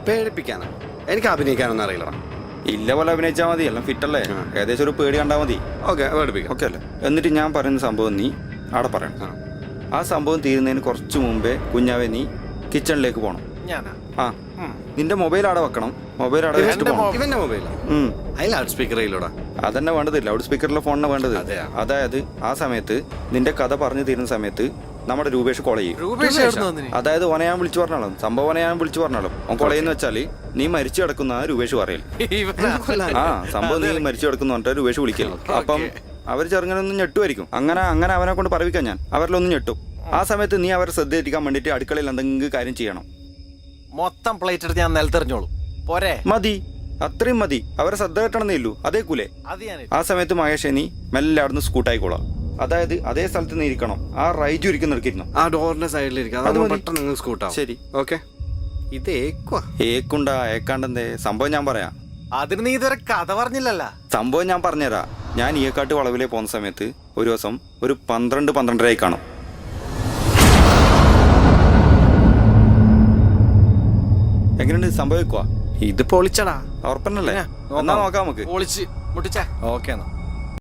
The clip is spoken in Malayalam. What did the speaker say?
പേടിപ്പിക്കാനാ? എനിക്ക് അഭിനയിക്കാനൊന്നും അറിയില്ലടാ. ഇല്ല പോലെ അഭിനയിച്ചാൽ മതി, എല്ലാം ഫിറ്റല്ലേ. ഏകദേശം ഒരു പേടി കണ്ടാൽ മതി. ഓക്കെ, പേടിപ്പിക്കാം. ഓക്കെ അല്ലേ? എന്നിട്ട് ഞാൻ പറയുന്ന സംഭവം നീ അവിടെ പറയണം. ആ സംഭവം തീരുന്നതിന് കുറച്ച് മുമ്പേ കുഞ്ഞാവെ നീ കിച്ചണിലേക്ക് പോകണം. ആ, നിന്റെ മൊബൈൽ അവിടെ വെക്കണം. മൊബൈൽ അവിടെ വെച്ചിട്ട് പോകണം. ഇവന്റെ മൊബൈലാ? അതിൽ ലൗഡ് സ്പീക്കർ ഇല്ലടാ. അതന്നെ വേണ്ടത്, ലൗഡ് സ്പീക്കറിലെ ഫോണിനെ വേണ്ടത്. അതായത് ആ സമയത്ത് നിന്റെ കഥ പറഞ്ഞു തീരുന്ന സമയത്ത് നമ്മുടെ രൂപേഷ് കോൾ ചെയ്യും. അതായത് ഓനെ ഞാൻ വിളിച്ചു പറഞ്ഞോളും, സംഭവം ഓനെ ഞാൻ വിളിച്ചു പറഞ്ഞോളും. ഓൻ കോളേന്ന് വെച്ചാല് നീ മരിച്ചു കിടക്കുന്ന രൂപേഷ് പറയൽ. ആ സംഭവം നീ മരിച്ചു കിടക്കുന്ന പറഞ്ഞിട്ട് രൂപേഷ് വിളിക്കല്ലോ. അപ്പം അവർ ചെറുങ്ങനൊന്നും ഞെട്ടുമായിരിക്കും. അങ്ങനെ അവനെ കൊണ്ട് പറവിക്കാൻ ഞാൻ അവരിലൊന്നും ഞെട്ടും. ആ സമയത്ത് നീ അവരെ ശ്രദ്ധയിരിക്കാൻ വേണ്ടിട്ട് അടുക്കളയിൽ എന്തെങ്കിലും കാര്യം ചെയ്യണം. മൊത്തം പ്ലേറ്റ് എടുത്ത് ഞാൻ നിലത്തെറിഞ്ഞോളൂ. പോരെ? മതി, അത്രയും മതി. അവരെ ശ്രദ്ധ കിട്ടണമെന്നേ ഉള്ളൂ. അതേക്കൂലേ? ആ സമയത്ത് മഹേഷ് നീ മെല്ലെ അവിടുന്ന് സ്കൂട്ടായിക്കോളാം. അതായത് അതേ സ്ഥലത്ത് നീ ഇരിക്കണം. ആ റൈജു ഇരിക്കുന്നിടക്കിരുന്നു. ആ ഡോറിന്റെ സൈഡിലിരിക്കും. അത് പെട്ടെന്ന് സ്കൂട്ടാവും. ശരി, ഓക്കെ. ഇത് ഏക്കുണ്ടാ ഏക്കാണ്ടെന്തേ സംഭവം ഞാൻ പറയാം. അതിന് നീ ഇതുവരെ കഥ പറഞ്ഞില്ലല്ലോ. സംഭവം ഞാൻ പറഞ്ഞുതരാം. ഞാൻ ഈയക്കാട്ട് വളവിലേ പോകുന്ന സമയത്ത് ഒരു ദിവസം ഒരു 12-12:30 കാണും. എങ്ങനെയുണ്ട് സംഭവിക്കുക? ഇത് പൊളിച്ചടാ. ഉറപ്പന്നല്ലേ? എന്നാ നോക്കാം നമുക്ക്. പൊളിച്ച് മുട്ടിച്ച. ഓക്കെ എന്നാ.